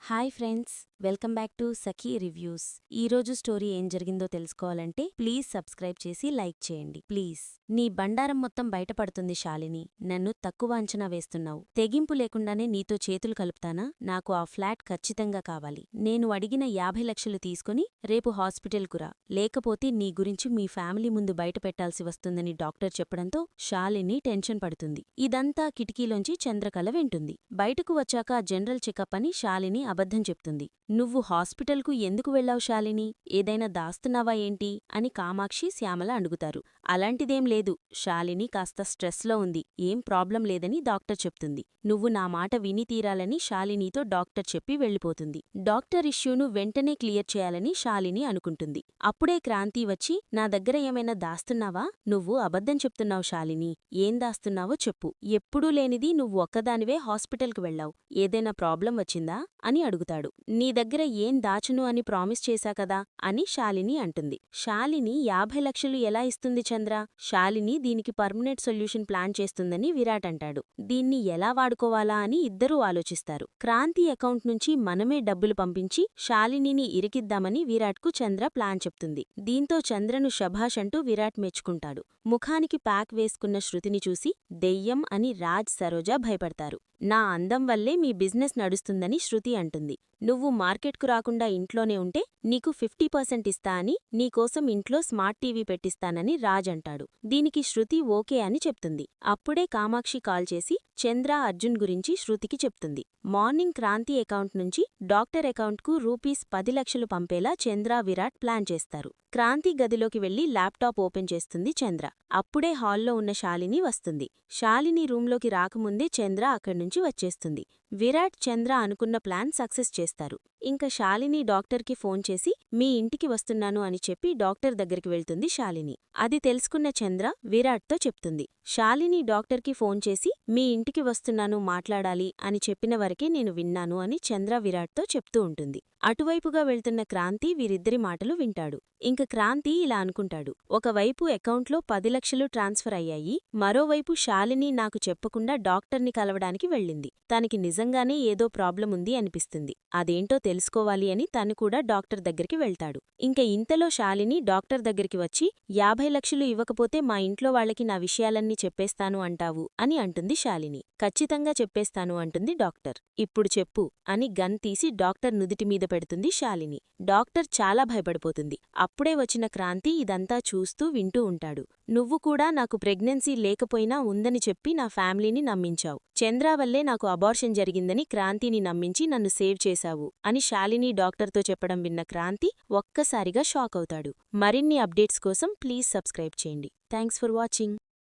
Hi friends, welcome back to Sakhi reviews. ఈరోజు story ఏం జరిగిందో తెలుసుకోవాలంటే ప్లీజ్ సబ్స్క్రైబ్ చేసి లైక్ చేయండి ప్లీజ్. నీ బండారం మొత్తం బయటపడుతుంది శాలిని. నన్ను తక్కువ అంచనా వేస్తున్నావు. తెగింపు లేకుండానే నీతో చేతులు కలుపుతానా? నాకు ఆ ఫ్లాట్ ఖచ్చితంగా కావాలి. నేను అడిగిన 50 లక్షలు తీసుకుని రేపు హాస్పిటల్కురా, లేకపోతే నీ గురించి మీ ఫ్యామిలీ ముందు బయట పెట్టాల్సి వస్తుందని డాక్టర్ చెప్పడంతో శాలిని టెన్షన్ పడుతుంది. ఇదంతా కిటికీలోంచి చంద్రకళ వింటుంది. బయటకు వచ్చాక జనరల్ చెకప్ అని శాలిని అబద్ధం చెప్తుంది. నువ్వు హాస్పిటల్కు ఎందుకు వెళ్లావు శాలిని? ఏదైనా దాస్తున్నావా ఏంటి అని కామాక్షి, శ్యామల అడుగుతారు. అలాంటిదేం లేదు, శాలిని కాస్త స్ట్రెస్లో ఉంది, ఏం ప్రాబ్లం లేదని డాక్టర్ చెప్తుంది. నువ్వు నా మాట విని తీరాలని శాలినితో డాక్టర్ చెప్పి వెళ్ళిపోతుంది. డాక్టర్ ఇష్యూను వెంటనే క్లియర్ చేయాలని శాలిని అనుకుంటుంది. అప్పుడే క్రాంతి వచ్చి, నా దగ్గర ఏమైనా దాస్తున్నావా? నువ్వు అబద్ధం చెప్తున్నావు శాలిని, ఏం దాస్తున్నావో చెప్పు. ఎప్పుడూ లేనిది నువ్వు ఒక్కదానివే హాస్పిటల్కు వెళ్లావు, ఏదైనా ప్రాబ్లం వచ్చిందా అని అడుగుతాడు. నీ దగ్గర ఏం దాచును అని ప్రామిస్ చేశా కదా అని శాలిని అంటుంది. శాలిని 50 లక్షలు ఎలా ఇస్తుంది చంద్ర? శాలిని దీనికి పర్మనెంట్ సొల్యూషన్ ప్లాన్ చేస్తుందని విరాట్ అంటాడు. దీన్ని ఎలా వాడుకోవాలా అని ఇద్దరూ ఆలోచిస్తారు. క్రాంతి అకౌంట్ నుంచి మనమే డబ్బులు పంపించి శాలినిని ఇరికిద్దామని విరాట్కు చంద్ర ప్లాన్ చెప్తుంది. దీంతో చంద్రను శభాష్ అంటూ విరాట్ మెచ్చుకుంటాడు. ముఖానికి ప్యాక్ వేసుకున్న శృతిని చూసి దెయ్యం అని రాజ్, సరోజ భయపడతారు. నా అందం వల్లే మీ బిజినెస్ నడుస్తుందని శృతి అంటుంది. నువ్వు మార్కెట్కు రాకుండా ఇంట్లోనే ఉంటే నీకు 50% ఇస్తా అని, నీకోసం ఇంట్లో స్మార్ట్ టీవీ పెట్టిస్తానని రాజ్ అంటాడు. దీనికి శృతి ఓకే అని చెప్తుంది. అప్పుడే కామాక్షి కాల్ చేసి చంద్ర, అర్జున్ గురించి శృతికి చెప్తుంది. మార్నింగ్ క్రాంతి అకౌంట్ నుంచి డాక్టర్ అకౌంట్కు ₹10 లక్షలు పంపేలా చంద్ర, విరాట్ ప్లాన్ చేస్తారు. క్రాంతి గదిలోకి వెళ్లి ల్యాప్టాప్ ఓపెన్ చేస్తుంది చంద్ర. అప్పుడే హాల్లో ఉన్న శాలిని వస్తుంది. శాలిని రూంలోకి రాకముందే చంద్ర అక్కడ్నుంచి వచ్చేస్తుంది. విరాట్, చంద్ర అనుకున్న ప్లాన్ సక్సెస్ చేస్తారు. ఇంక శాలిని డాక్టర్కి ఫోన్ చేసి మీ ఇంటికి వస్తున్నాను అని చెప్పి డాక్టర్ దగ్గరికి వెళ్తుంది శాలిని. అది తెలుసుకున్న చంద్ర విరాట్తో చెప్తుంది. శాలిని డాక్టర్కి ఫోన్ చేసి మీ ఇంటికి వస్తున్నాను, మాట్లాడాలి అని చెప్పిన వరకే నేను విన్నాను అని చంద్ర విరాట్తో చెప్తూ ఉంటుంది. అటువైపుగా వెళ్తున్న క్రాంతి వీరిద్దరి మాటలు వింటాడు. ఇంక క్రాంతి ఇలా అనుకుంటాడు, ఒకవైపు అకౌంట్లో 10 లక్షలు ట్రాన్స్ఫర్ అయ్యాయి, మరోవైపు శాలిని నాకు చెప్పకుండా డాక్టర్ని కలవడానికి వెళ్ళింది. తనకి నిజంగానే ఏదో ప్రాబ్లం ఉంది అనిపిస్తుంది. అదేంటో తెలుసుకోవాలి అని తను కూడా డాక్టర్ దగ్గరికి వెళ్తాడు. ఇంక ఇంతలో శాలిని డాక్టర్ దగ్గరికి వచ్చి 50 లక్షలు ఇవ్వకపోతే మా ఇంట్లో వాళ్ళకి నా విషయాలన్నీ చెప్పేస్తాను అంటావు అని అంటుంది శాలిని. ఖచ్చితంగా చెప్పేస్తాను అంటుంది డాక్టర్. ఇప్పుడు చెప్పు అని గన్ తీసి డాక్టర్ నుదిటిమీద పెడుతుంది శాలిని. డాక్టర్ చాలా భయపడిపోతుంది. అప్పుడే వచ్చిన క్రాంతి ఇదంతా చూస్తూ వింటూ ఉంటాడు. నువ్వు కూడా నాకు ప్రెగ్నెన్సీ లేకపోయినా ఉందని చెప్పి నా ఫ్యామిలీని నమ్మించావు. చంద్ర వల్లే నాకు అబార్షన్ జరిగిందని క్రాంతిని నమ్మించి నన్ను సేవ్ చేశావు అని శాలిని డాక్టర్తో చెప్పడం విన్న క్రాంతి ఒక్కసారిగా షాక్ అవుతాడు. మరిన్ని అప్డేట్స్ కోసం ప్లీజ్ సబ్స్క్రైబ్ చేయండి. Thanks for watching.